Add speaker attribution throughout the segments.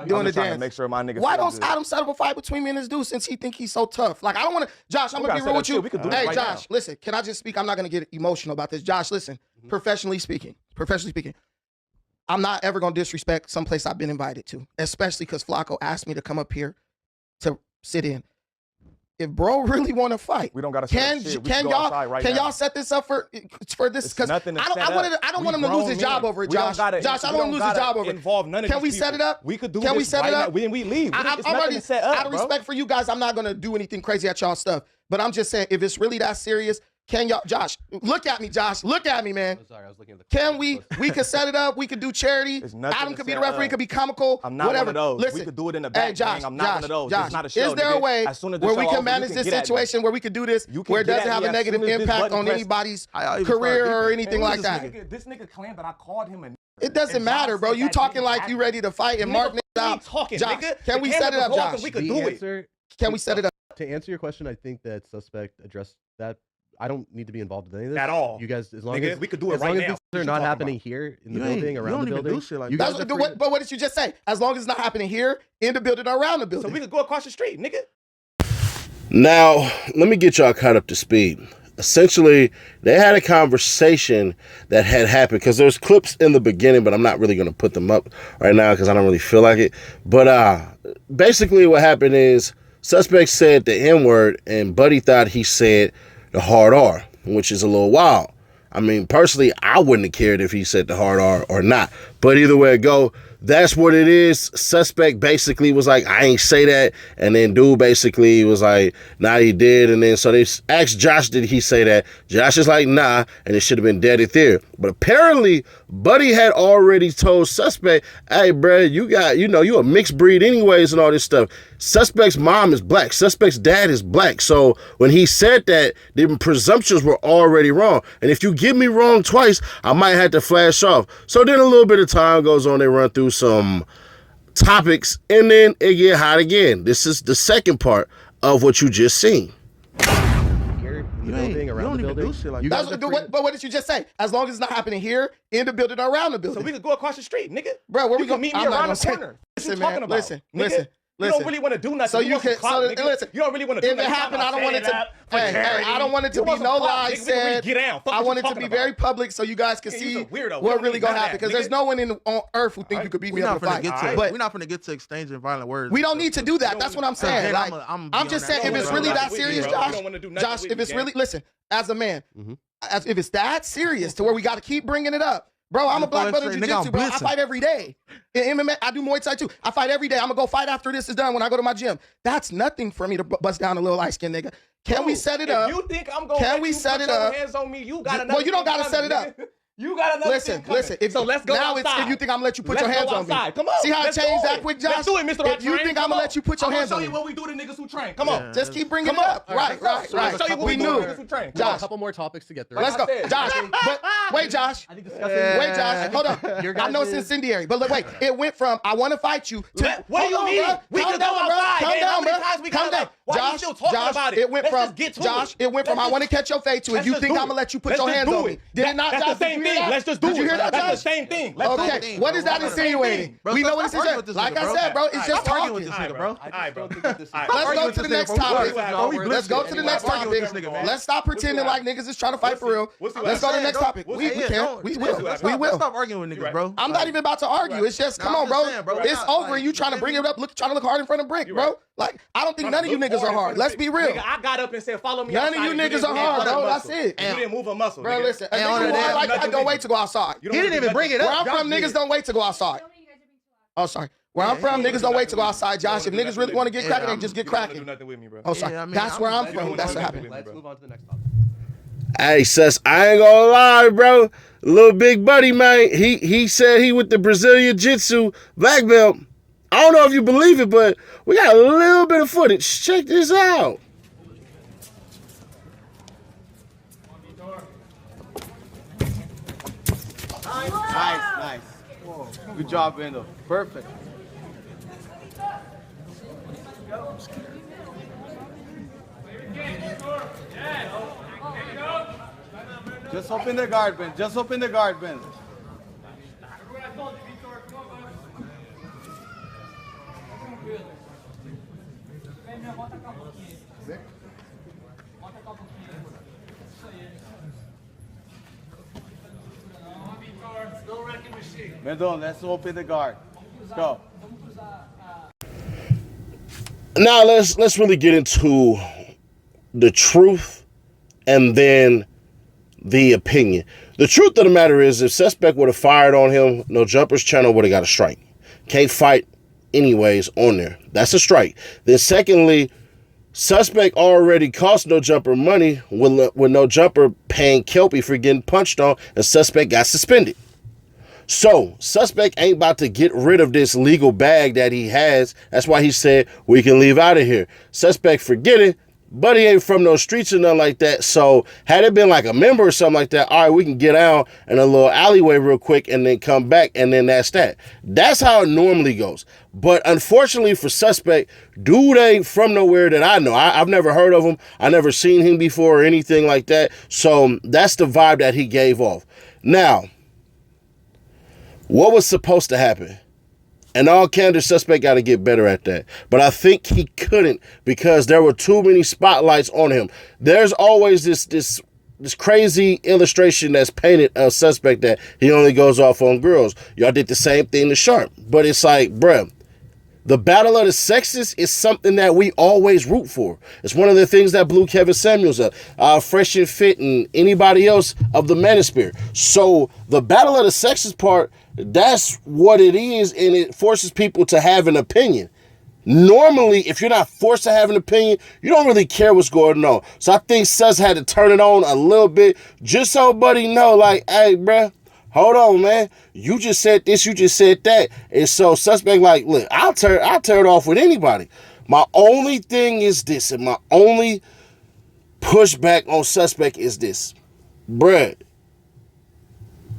Speaker 1: doing the dance.
Speaker 2: To make sure my nigga.
Speaker 1: Why don't Adam set up a fight between me and this dude since he think he's so tough? Like I don't want to. Josh, I'm gonna be real with you. Hey, Josh, listen. Can I just speak? I'm not gonna get emotional about this. Josh, listen. Professionally speaking, I'm not ever gonna disrespect some place I've been invited to, especially because Flacco asked me to come up here to sit in. If bro really want to fight,
Speaker 2: we don't gotta.
Speaker 1: Can y'all set this up for this? Because I don't want him to lose his job over it, Josh. Josh, I don't want to lose his job over it. Can we set it up?
Speaker 2: We could do. Can we set it up when we leave?
Speaker 1: I'm already set up. Out of respect for you guys, I'm not gonna do anything crazy at y'all stuff. But I'm just saying, if it's really that serious, can y'all, Josh, look at me, Josh. Look at me, man.
Speaker 3: I'm sorry, I was looking at the
Speaker 1: Can we could set it up. We could do charity. Adam could be the referee. It could be comical.
Speaker 2: I'm not
Speaker 1: whatever.
Speaker 2: one of those.
Speaker 1: Listen,
Speaker 2: we could do it in the back.
Speaker 1: Hey, Josh,
Speaker 2: I'm not one of those.
Speaker 1: Josh,
Speaker 2: it's not a show,
Speaker 1: is there a way where we can manage this situation where we could do this where it doesn't have a negative impact on anybody's career or anything like that?
Speaker 2: This nigga claimed that I called him a.
Speaker 1: It doesn't matter, bro. You talking like you ready to fight and Mark out. Josh, can we set it up, Josh?
Speaker 2: We could do it.
Speaker 1: Can we set it up?
Speaker 3: To answer your question, I think that suspect addressed that. I don't need to be involved in any of this.
Speaker 2: At all.
Speaker 3: You guys, as long as
Speaker 2: we could do it right now.
Speaker 3: As long as they're not happening here in the building, around the building.
Speaker 1: But what did you just say? As long as it's not happening here, in the building, or around the building.
Speaker 2: So we could go across the street, nigga.
Speaker 4: Now, let me get y'all caught up to speed. Essentially, they had a conversation that had happened because there's clips in the beginning, but I'm not really going to put them up right now because I don't really feel like it. But basically what happened is suspect said the N-word and Buddy thought he said the hard R, which is a little wild. I mean, personally, I wouldn't have cared if he said the hard R or not. But either way it go, that's what it is. Suspect basically was like, I ain't say that. And then dude basically was like, nah, he did. And then so they asked Josh, did he say that? Josh is like, nah. And it should have been dead there. But apparently, Buddy had already told Suspect, hey, bro, you a mixed breed anyways and all this stuff. Suspect's mom is black. Suspect's dad is black. So when he said that, the presumptions were already wrong. And if you get me wrong twice, I might have to flash off. So then a little bit of time goes on. They run through some topics and then it get hot again. This is the second part of what you just seen.
Speaker 1: But what did you just say? As long as it's not happening here, in the building, or around the building.
Speaker 2: So we could go across the street, nigga.
Speaker 1: Bro, where we gonna
Speaker 2: meet me around the corner?
Speaker 1: Listen, man. Listen.
Speaker 2: You don't really want to do nothing.
Speaker 1: So you can. Listen.
Speaker 2: You don't really want to do nothing.
Speaker 1: If it happened, I don't want it to. Hey, I don't want it to be no lie said. I want it to be very public so you guys can see what really gonna happen. Because there's no one on earth who think you could beat me up in a fight.
Speaker 5: But we're not gonna get to exchanging violent words.
Speaker 1: We don't need to do that. That's what I'm saying. Like, I'm just saying, if it's really that serious, Josh, if it's really, listen, as a man, if it's that serious to where we got to keep bringing it up. Bro, I'm a black belt in jiu-jitsu, bro. I fight every day. In MMA, I do Muay Thai too. I fight every day. I'm going to go fight after this is done when I go to my gym. That's nothing for me to bust down a little light-skinned nigga. Can we set it up?
Speaker 2: If you think I'm going to put your hands on me, you got
Speaker 1: well, you don't got to set it up.
Speaker 2: You got another
Speaker 1: listen. So let's go outside. Now if you think I'm gonna let you put your hands on me.
Speaker 2: Come on.
Speaker 1: See how it changed that quick, Josh?
Speaker 2: Let's do it, Mr.
Speaker 1: If you think I'm gonna let you put your hands on me.
Speaker 2: I'm gonna show you what we do to niggas who train. Come on.
Speaker 1: Just keep bringing it up. Right.
Speaker 2: Let's show you what we do to niggas who train.
Speaker 3: Josh, a couple more topics to get through.
Speaker 1: Let's go. Josh, but wait, Josh. Wait, Josh. Hold up. I know it's incendiary, but look, wait. It went from I want to fight you to
Speaker 2: what do you mean? We can go outside.
Speaker 1: Calm down, bro. Calm down.
Speaker 2: Why are you still talking about it?
Speaker 1: It went from Josh. It went from I want to catch your face to if you think I'm gonna let you put your hands on me. Did it not, Josh?
Speaker 2: That's the same thing. Let's just do it.
Speaker 1: Did you hear that, Josh?
Speaker 2: That's the same thing.
Speaker 1: Okay, what is that insinuating? We know what it's insinuating. Like I said, bro, it's just talking. Let's go to the next topic. Let's go to the next topic. Let's stop pretending like niggas is trying to fight for real. Let's go to the next topic. We can. We will.
Speaker 5: Stop arguing with niggas, bro.
Speaker 1: I'm not even about to argue. It's just, come on, bro. It's over. You trying to bring it up, trying to look hard in front of Bricc, bro. Like, I don't think none of you niggas are hard. Let's be real.
Speaker 2: I got up and said, follow me.
Speaker 1: None of you niggas are hard, bro. That's it.
Speaker 2: You didn't move a muscle.
Speaker 1: Bro, listen. A nigga who like that don't wait to go outside.
Speaker 5: He didn't even bring it up.
Speaker 1: Where I'm from, niggas don't wait to go outside. Oh, sorry. Where I'm from, niggas don't wait to go outside, Josh. If niggas really want to get cracking, they just get cracking.
Speaker 2: Do nothing with me, bro.
Speaker 1: Oh, sorry. That's where I'm from. That's what happened.
Speaker 3: Let's move on to the next topic.
Speaker 4: Hey, sus, I ain't gonna lie, bro. Little big buddy, man. He said he with the Brazilian Jiu-Jitsu black belt. I don't know if you believe it, but we got a little bit of footage. Check this out.
Speaker 6: Nice. Good job, Wendell. Perfect. Just open the guard, Ben. Just open the guard, Ben. Mendon, let's open the guard. Let's go.
Speaker 4: Now let's really get into the truth and then the opinion. The truth of the matter is, if Suspect would have fired on him, No Jumper's channel would have got a strike. Can't fight anyways on there. That's a strike. Then secondly, Suspect already cost No Jumper money with No Jumper paying Kelpie for getting punched on, and Suspect got suspended. So, Suspect ain't about to get rid of this legal bag that he has. That's why he said, we can leave out of here. Suspect forget it, but he ain't from no streets or nothing like that. So, had it been like a member or something like that, all right, we can get out in a little alleyway real quick and then come back, and then that's that. That's how it normally goes. But unfortunately for Suspect, dude ain't from nowhere that I know. I've never heard of him. I never seen him before or anything like that. So, that's the vibe that he gave off. Now, what was supposed to happen? And all candor, Suspect got to get better at that. But I think he couldn't because there were too many spotlights on him. There's always this crazy illustration that's painted of Suspect that he only goes off on girls. Y'all did the same thing to Sharp. But it's like, bruh, the battle of the sexes is something that we always root for. It's one of the things that blew Kevin Samuels up, Fresh and Fit, and anybody else of the Manosphere. So the battle of the sexes part, that's what it is, and it forces people to have an opinion. Normally, if you're not forced to have an opinion, you don't really care what's going on. So I think Sus had to turn it on a little bit, just so buddy know, like, hey, bruh, hold on, man. You just said this, you just said that. And so Suspect like, look, I'll tear it off with anybody. My only thing is this, and my only pushback on Suspect is this. Bruh,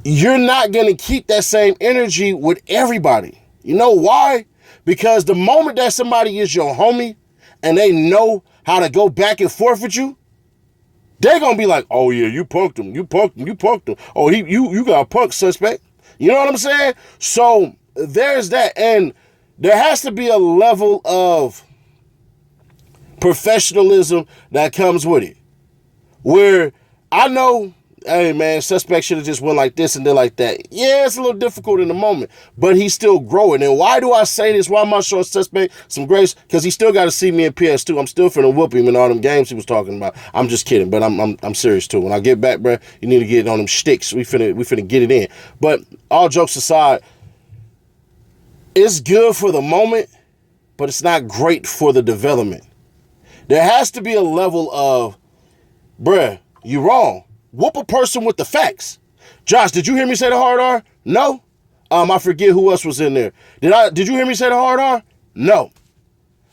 Speaker 4: you're not going to keep that same energy with everybody. You know why? Because the moment that somebody is your homie and they know how to go back and forth with you, they're going to be like, oh, yeah, you punked him. You punked him. Oh, you got punked, Suspect. You know what I'm saying? So there's that. And there has to be a level of professionalism that comes with it. Where I know, hey, man, Suspect should have just went like this and then like that. Yeah, it's a little difficult in the moment, but he's still growing. And why do I say this? Why am I showing Suspect some grace? Because he still got to see me in PS2. I'm still finna whoop him in all them games he was talking about. I'm just kidding, but I'm serious too. When I get back, bro, you need to get on them sticks. We finna get it in. But all jokes aside, it's good for the moment, but it's not great for the development. There has to be a level of, bruh, you wrong. Whoop a person with the facts. Josh, did you hear me say the hard R? No. I forget who else was in there. Did you hear me say the hard R? No.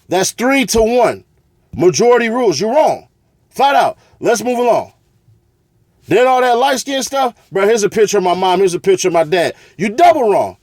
Speaker 4: That's 3-1. Majority rules. You're wrong. Flat out. Let's move along. Then all that light skin stuff, bro, here's a picture of my mom, here's a picture of my dad. You double wrong.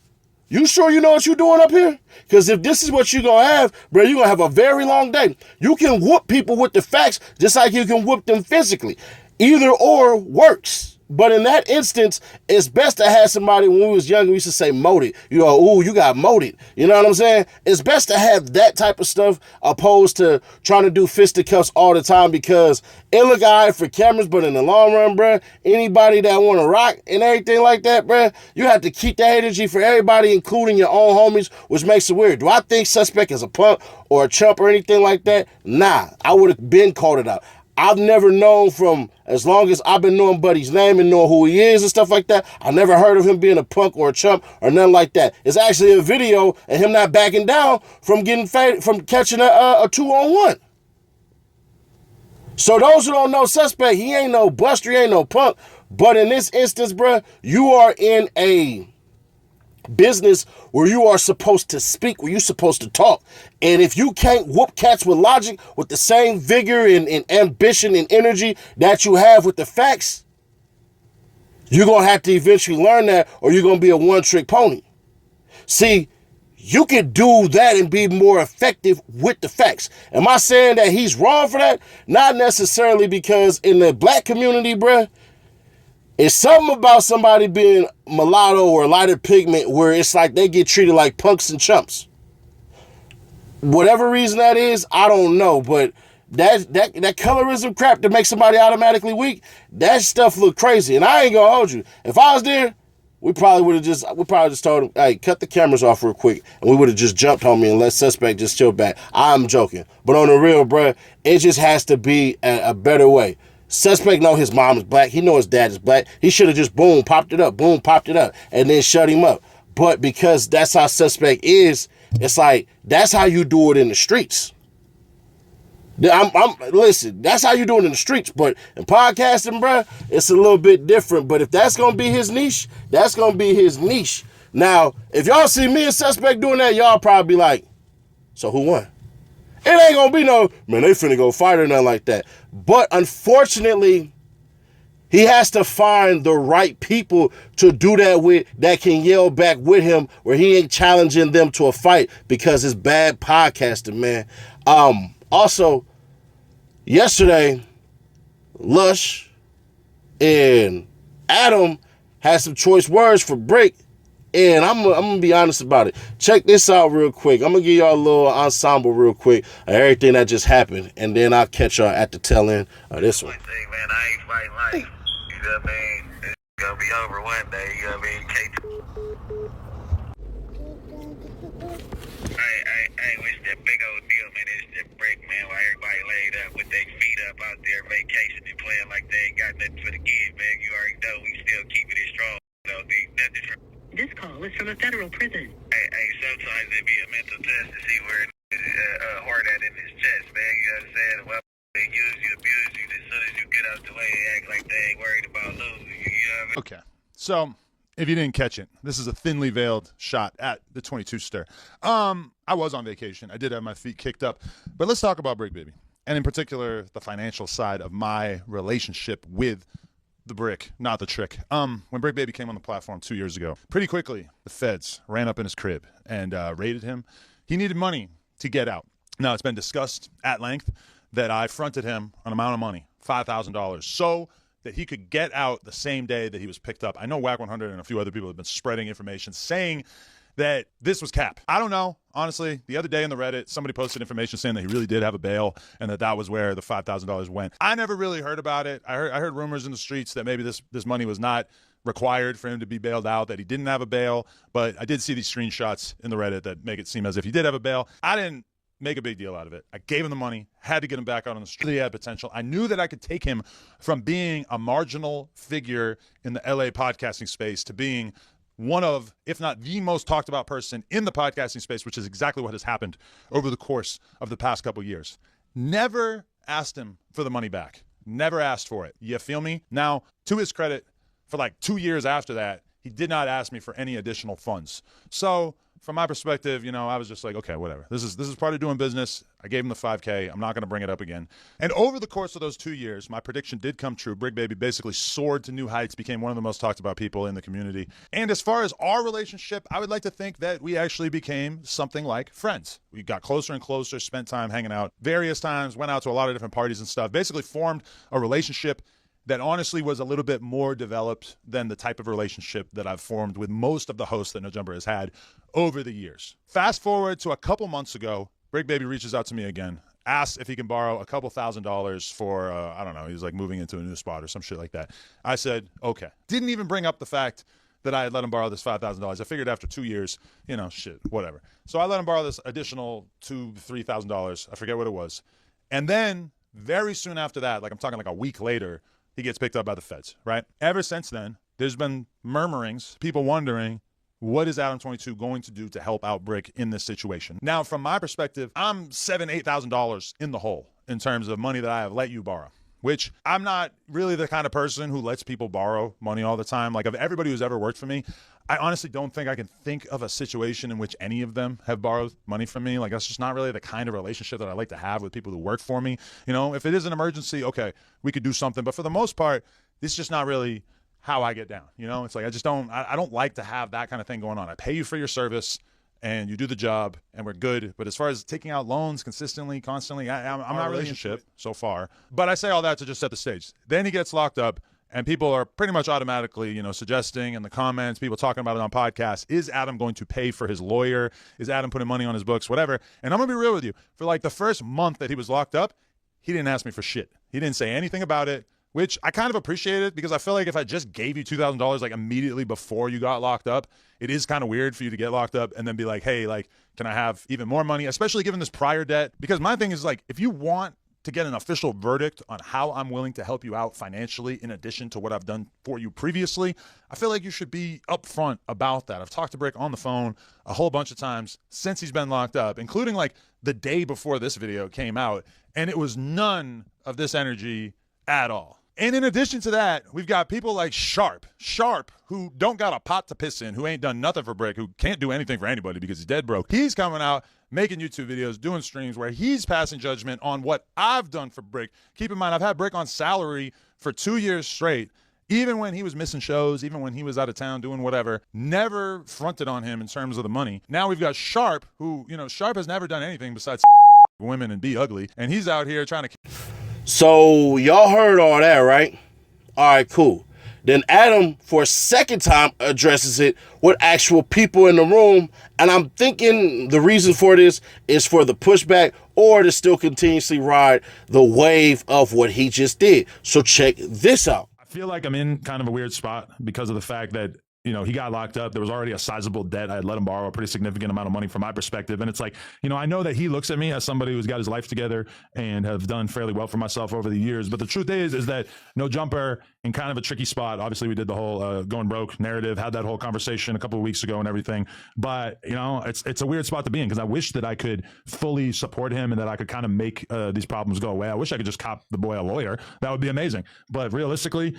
Speaker 4: You sure you know what you're doing up here? Because if this is what you're going to have, bro, you're going to have a very long day. You can whoop people with the facts just like you can whoop them physically. Either or works. But in that instance, it's best to have somebody, when we was younger, we used to say moted. You know, ooh, you got moted. You know what I'm saying? It's best to have that type of stuff opposed to trying to do fisticuffs all the time because it look all right for cameras, but in the long run, bruh, anybody that want to rock and everything like that, bruh, you have to keep that energy for everybody, including your own homies, which makes it weird. Do I think Suspect is a punk or a chump or anything like that? Nah, I would have been called it out. I've never known from, as long as I've been knowing Buddy's name and knowing who he is and stuff like that, I never heard of him being a punk or a chump or nothing like that. It's actually a video of him not backing down from getting from catching a 2-on-1. So those who don't know Suspect, he ain't no buster, he ain't no punk. But in this instance, bruh, you are in a business where you are supposed to speak, where you're supposed to talk. And if you can't whoop cats with logic, with the same vigor and ambition and energy that you have with the facts, you're going to have to eventually learn that or you're going to be a one-trick pony. See, you can do that and be more effective with the facts. Am I saying that he's wrong for that? Not necessarily, because in the black community, bruh, it's something about somebody being mulatto or lighter pigment where it's like they get treated like punks and chumps. Whatever reason that is, I don't know. But that colorism crap that makes somebody automatically weak, that stuff look crazy. And I ain't gonna hold you. If I was there, we probably would have just told him, hey, cut the cameras off real quick, and we would have just jumped on me and let suspect just chill back. I'm joking. But on the real, bruh, it just has to be a better way. Suspect know his mom is black. He know his dad is black. He should have just popped it up, and then shut him up. But because that's how suspect is, it's like, that's how you do it in the streets. Listen, that's how you do it in the streets, but in podcasting, bruh, it's a little bit different. But if that's going to be his niche, that's going to be his niche. Now, if y'all see me and suspect doing that, y'all probably be like, so who won? It ain't going to be no, man, they finna go fight or nothing like that. But unfortunately, he has to find the right people to do that with, that can yell back with him, where he ain't challenging them to a fight because it's bad podcasting, man. Also, yesterday, Lush and Adam had some choice words for Bricc, and I'm gonna be honest about it. Check this out real quick. I'm gonna give y'all a little ensemble real quick of everything that just happened, and then I'll catch y'all at the tail end of this one.
Speaker 7: One thing, man, I ain't fighting life. You know what I mean? It's gonna be over one day. You know what I mean? I wish that big old deal, man. It's that Bricc, man. While everybody laid up with their feet up out there vacationing, playing like they ain't got nothing for the kids, man. You already know we still keeping it strong. You know, nothing for.
Speaker 8: This call is from a federal prison.
Speaker 7: Hey, sometimes it be a mental test to see where hard at in his chest, man. You know what I'm saying? Well, they use you, abuse you. As soon as you get out the way, they act like they ain't worried about losing you. You know what I mean?
Speaker 9: Okay, so if you didn't catch it, this is a thinly veiled shot at the 22 stir. I was on vacation. I did have my feet kicked up. But let's talk about Bricc, baby. And in particular, the financial side of my relationship with the Bricc, not the trick. When Bricc Baby came on the platform 2 years ago, pretty quickly, the feds ran up in his crib and raided him. He needed money to get out. Now, it's been discussed at length that I fronted him an amount of money, $5,000, so that he could get out the same day that he was picked up. I know WAC 100 and a few other people have been spreading information saying that this was cap. I don't know. Honestly, the other day in the Reddit, somebody posted information saying that he really did have a bail and that was where the $5,000 went. I never really heard about it. I heard rumors in the streets that maybe this money was not required for him to be bailed out, that he didn't have a bail. But I did see these screenshots in the Reddit that make it seem as if he did have a bail. I didn't make a big deal out of it. I gave him the money, had to get him back out on the street. He had potential. I knew that I could take him from being a marginal figure in the LA podcasting space to being one of, if not the most talked about person in the podcasting space, which is exactly what has happened over the course of the past couple of years. Never asked him for the money back. Never asked for it. You feel me? Now, to his credit, for like 2 years after that, he did not ask me for any additional funds. So from my perspective, you know, I was just like, okay, whatever. This is part of doing business. I gave him the $5K. I'm not going to bring it up again. And over the course of those 2 years, my prediction did come true. Bricc Baby basically soared to new heights, became one of the most talked about people in the community. And as far as our relationship, I would like to think that we actually became something like friends. We got closer and closer, spent time hanging out various times, went out to a lot of different parties and stuff, basically formed a relationship that honestly was a little bit more developed than the type of relationship that I've formed with most of the hosts that No Jumper has had over the years. Fast forward to a couple months ago, Bricc Baby reaches out to me again, asks if he can borrow a couple $1,000s for, I don't know, he's like moving into a new spot or some shit like that. I said, okay. Didn't even bring up the fact that I had let him borrow this $5,000. I figured after 2 years, you know, shit, whatever. So I let him borrow this additional $2,000, $3,000. I forget what it was. And then very soon after that, like I'm talking like a week later, he gets picked up by the feds, right? Ever since then, there's been murmurings, people wondering, what is ADAM22 going to do to help out Bricc in this situation? Now, from my perspective, I'm $7,000, $8,000 in the hole in terms of money that I have let you borrow, which I'm not really the kind of person who lets people borrow money all the time. Like, of everybody who's ever worked for me, I honestly don't think I can think of a situation in which any of them have borrowed money from me. Like, that's just not really the kind of relationship that I like to have with people who work for me. You know, if it is an emergency, okay, we could do something. But for the most part, this is just not really how I get down. You know, it's like I don't like to have that kind of thing going on. I pay you for your service and you do the job and we're good. But as far as taking out loans consistently, constantly, I'm not really into it so far. But I say all that to just set the stage. Then he gets locked up. And people are pretty much automatically, you know, suggesting in the comments, people talking about it on podcasts, is Adam going to pay for his lawyer? Is Adam putting money on his books? Whatever. And I'm going to be real with you. For like the first month that he was locked up, he didn't ask me for shit. He didn't say anything about it, which I kind of appreciated because I feel like if I just gave you $2,000 like immediately before you got locked up, it is kind of weird for you to get locked up and then be like, hey, like, can I have even more money, especially given this prior debt? Because my thing is like, if you want to get an official verdict on how I'm willing to help you out financially in addition to what I've done for you previously, I feel like you should be upfront about that. I've talked to Bricc on the phone a whole bunch of times since he's been locked up, including like the day before this video came out, and it was none of this energy at all. And in addition to that, we've got people like Sharp, who don't got a pot to piss in, who ain't done nothing for Bricc, who can't do anything for anybody because he's dead broke. He's coming out, making YouTube videos, doing streams where he's passing judgment on what I've done for Bricc. Keep in mind, I've had Bricc on salary for 2 years straight. Even when he was missing shows, even when he was out of town doing whatever, never fronted on him in terms of the money. Now we've got Sharp, who, you know, Sharp has never done anything besides women and be ugly, and he's out here trying to...
Speaker 4: So y'all heard all that, right? All right, cool. Then Adam, for a second time, addresses it with actual people in the room. And I'm thinking the reason for this is for the pushback or to still continuously ride the wave of what he just did. So check this out.
Speaker 10: I feel like I'm in kind of a weird spot because of the fact that, you know, he got locked up. There was already a sizable debt. I had let him borrow a pretty significant amount of money from my perspective. And it's like, you know, I know that he looks at me as somebody who's got his life together and have done fairly well for myself over the years. But the truth is that No Jumper in kind of a tricky spot. Obviously, we did the whole going broke narrative, had that whole conversation a couple of weeks ago and everything. But, you know, it's a weird spot to be in because I wish that I could fully support him and that I could kind of make these problems go away. I wish I could just cop the boy a lawyer. That would be amazing. But realistically,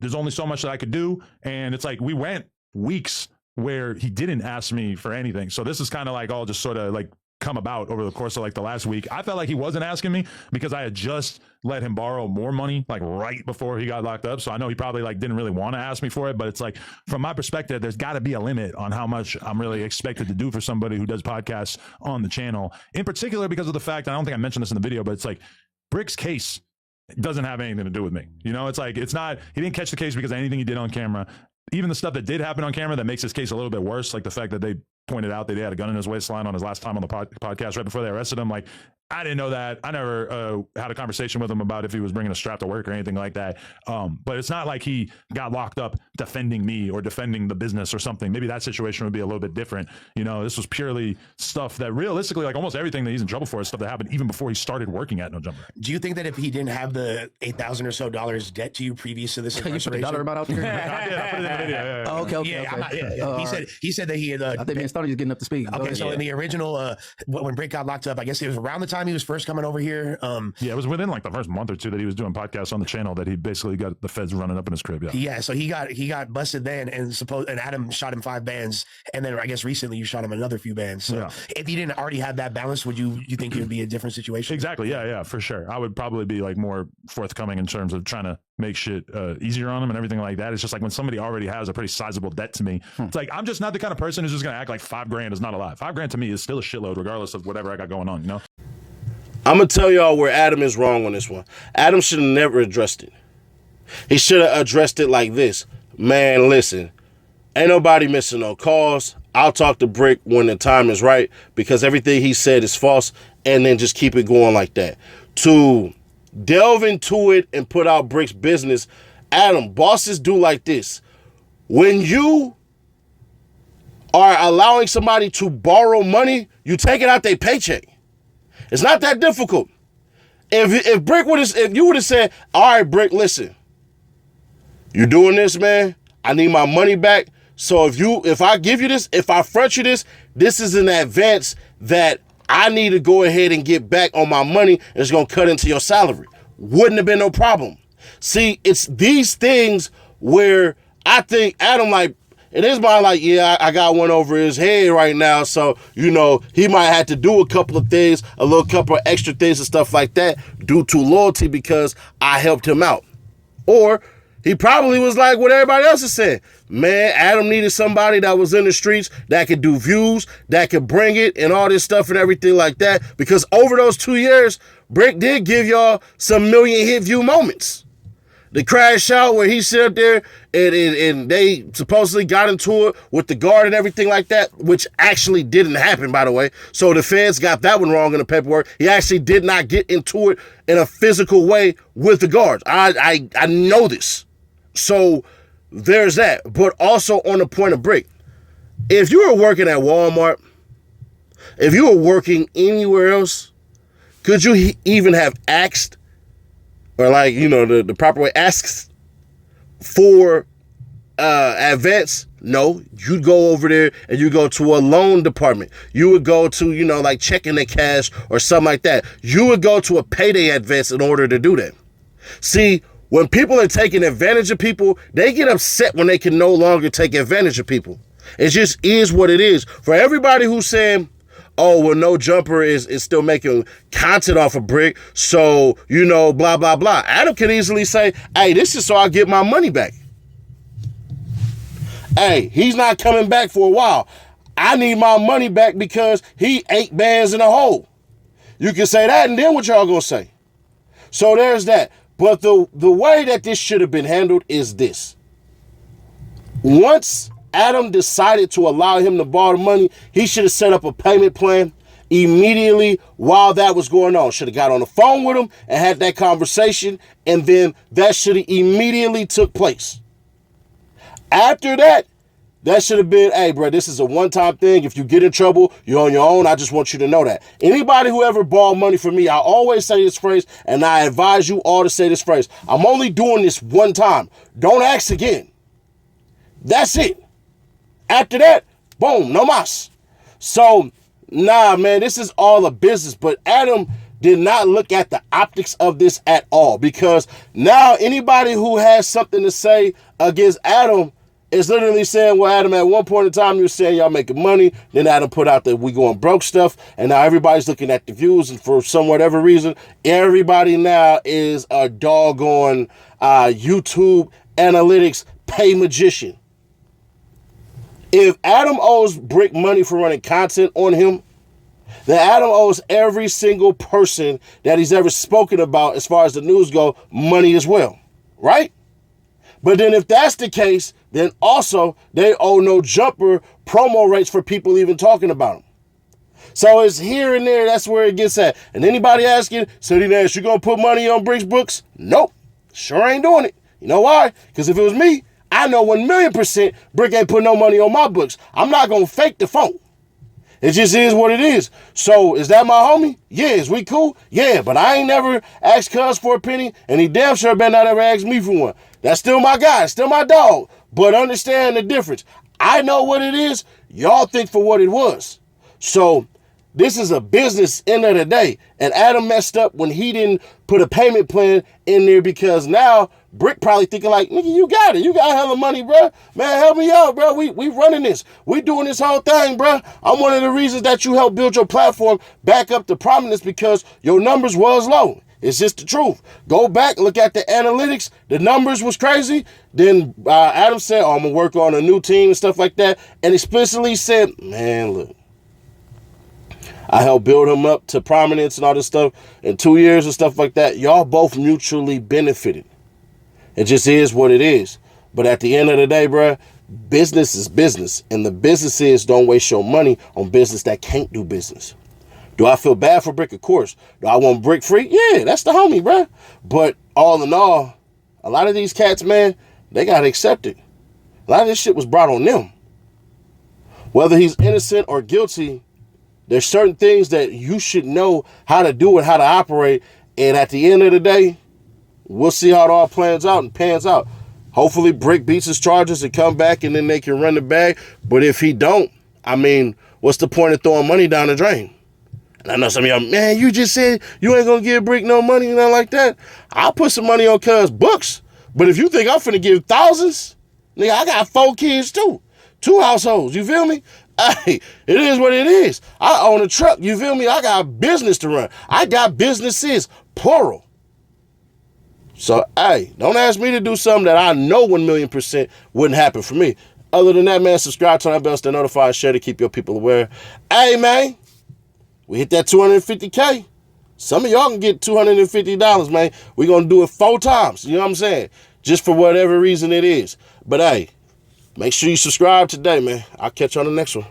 Speaker 10: there's only so much that I could do. And it's like we went weeks where he didn't ask me for anything. So this is kind of like all just sort of like come about over the course of like the last week. I felt like he wasn't asking me because I had just let him borrow more money like right before he got locked up. So I know he probably like didn't really want to ask me for it, but it's like from my perspective, there's got to be a limit on how much I'm really expected to do for somebody who does podcasts on the channel. In particular, because of the fact, and I don't think I mentioned this in the video, but it's like Brick's case doesn't have anything to do with me. You know, it's like, it's not, he didn't catch the case because of anything he did on camera. Even the stuff that did happen on camera that makes his case a little bit worse, like the fact that they pointed out that he had a gun in his waistline on his last time on the podcast right before they arrested him. Like, I didn't know that. I never had a conversation with him about if he was bringing a strap to work or anything like that. But it's not like he got locked up defending me or defending the business or something. Maybe that situation would be a little bit different. You know, this was purely stuff that realistically, like almost everything that he's in trouble for is stuff that happened even before he started working at No Jumper.
Speaker 11: Do you think that if he didn't have the $8,000 or so debt to you previous to this incarceration?
Speaker 3: You put a dollar amount out there?
Speaker 10: I put it in the video. Yeah.
Speaker 3: Oh, okay.
Speaker 11: He said that he had.
Speaker 3: I think me and Stoney is getting up to speed.
Speaker 11: Okay, so in the original, when Bricc got locked up, I guess it was around the time he was first coming over here.
Speaker 10: Yeah, it was within like the first month or two that he was doing podcasts on the channel that he basically got the feds running up in his crib.
Speaker 11: Yeah. So he got busted then, and Adam shot him 5 bands, and then I guess recently you shot him another few bands. So if he didn't already have that balance, would you think it would be a different situation?
Speaker 10: Exactly. Yeah, for sure. I would probably be like more forthcoming in terms of trying to make shit easier on him and everything like that. It's just like when somebody already has a pretty sizable debt to me, it's like I'm just not the kind of person who's just gonna act like $5,000 is not a lot. $5,000 to me is still a shitload, regardless of whatever I got going on. You know.
Speaker 4: I'm going to tell y'all where Adam is wrong on this one. Adam should have never addressed it. He should have addressed it like this. Man, listen, ain't nobody missing no calls. I'll talk to Bricc when the time is right because everything he said is false, and then just keep it going like that. To delve into it and put out Brick's business, Adam, bosses do like this. When you are allowing somebody to borrow money, you take it out their paycheck. It's not that difficult. If Bricc if you would have said, all right, Bricc, listen, you doing this, man, I need my money back. So if I give you this, if I front you this is an advance that I need to go ahead and get back on my money, and it's going to cut into your salary. Wouldn't have been no problem. See, it's these things where I think Adam, like, in his mind, like, yeah, I got one over his head right now. So, you know, he might have to do a couple of things, a little couple of extra things and stuff like that due to loyalty because I helped him out. Or he probably was like what everybody else is saying. Man, Adam needed somebody that was in the streets that could do views, that could bring it and all this stuff and everything like that. Because over those 2 years, Bricc did give y'all some million hit view moments. The crash out where he sit up there and they supposedly got into it with the guard and everything like that, which actually didn't happen, by the way. So the feds got that one wrong in the paperwork. He actually did not get into it in a physical way with the guards. I know this. So there's that. But also on the point of Bricc, if you were working at Walmart, if you were working anywhere else, could you even have asked, or like, you know, the proper way, asks for advance? No, you'd go over there and you go to a loan department. You would go to, you know, like checking the cash or something like that. You would go to a payday advance in order to do that. See, when people are taking advantage of people, they get upset when they can no longer take advantage of people. It just is what it is. For everybody who's saying, oh, well, No Jumper is still making content off of Bricc, so, you know, blah, blah, blah. Adam can easily say, hey, this is so I get my money back. Hey, he's not coming back for a while. I need my money back because he 8 bands in a hole. You can say that, and then what y'all gonna say? So there's that. But the way that this should have been handled is this. Once Adam decided to allow him to borrow the money, he should have set up a payment plan immediately while that was going on. Should have got on the phone with him and had that conversation, and then that should have immediately took place. After that, that should have been, hey, bro, this is a one-time thing. If you get in trouble, you're on your own. I just want you to know that. Anybody who ever borrowed money from me, I always say this phrase, and I advise you all to say this phrase. I'm only doing this one time. Don't ask again. That's it. After that, boom, no mas. So, nah, man, this is all a business. But Adam did not look at the optics of this at all, because now anybody who has something to say against Adam is literally saying, well, Adam, at one point in time, you were saying y'all making money. Then Adam put out that we going broke stuff. And now everybody's looking at the views. And for some whatever reason, everybody now is a doggone YouTube analytics pay magician. If Adam owes Bricc money for running content on him, then Adam owes every single person that he's ever spoken about, as far as the news go, money as well, right? But then if that's the case, then also they owe No Jumper promo rates for people even talking about him. So it's here and there, that's where it gets at. And anybody asking, City Nash, you gonna put money on Brick's books? Nope, sure ain't doing it. You know why? Because if it was me, I know 1,000,000% Bricc ain't put no money on my books. I'm not gonna fake the phone. It just is what it is. So is that my homie? Yeah. Is we cool? Yeah, but I ain't never asked Cuz for a penny, and he damn sure better not ever ask me for one. That's still my guy, still my dog. But understand the difference. I know what it is. Y'all think for what it was. So this is a business end of the day. And Adam messed up when he didn't put a payment plan in there, because now Bricc probably thinking like, nigga, you got it. You got hella money, bro. Man, help me out, bro. We running this. We doing this whole thing, bro. I'm one of the reasons that you helped build your platform back up to prominence, because your numbers was low. It's just the truth. Go back, look at the analytics. The numbers was crazy. Then Adam said, oh, I'm going to work on a new team and stuff like that. And explicitly said, man, look, I helped build him up to prominence and all this stuff in 2 years and stuff like that. Y'all both mutually benefited. It just is what it is. But at the end of the day, bro, business is business. And the business is, don't waste your money on business that can't do business. Do I feel bad for Bricc? Of course. Do I want Bricc free? Yeah, that's the homie, bro. But all in all, a lot of these cats, man, they got to accept it. A lot of this shit was brought on them. Whether he's innocent or guilty, there's certain things that you should know how to do and how to operate. And at the end of the day, we'll see how it all plans out and pans out. Hopefully Bricc beats his charges and come back, and then they can run the bag. But if he don't, I mean, what's the point of throwing money down the drain? And I know some of y'all, man, you just said you ain't gonna give Bricc no money and nothing like that. I'll put some money on Cuz books. But if you think I'm finna give thousands, nigga, I got 4 kids too. 2 households, you feel me? Hey, it is what it is. I own a truck, you feel me? I got business to run. I got businesses, plural. So, hey, don't ask me to do something that I know 1,000,000% wouldn't happen for me. Other than that, man, subscribe, turn on bells to notify, share to keep your people aware. Hey, man, we hit that 250K. Some of y'all can get $250, man. We're going to do it 4 times. You know what I'm saying? Just for whatever reason it is. But hey, make sure you subscribe today, man. I'll catch you on the next one.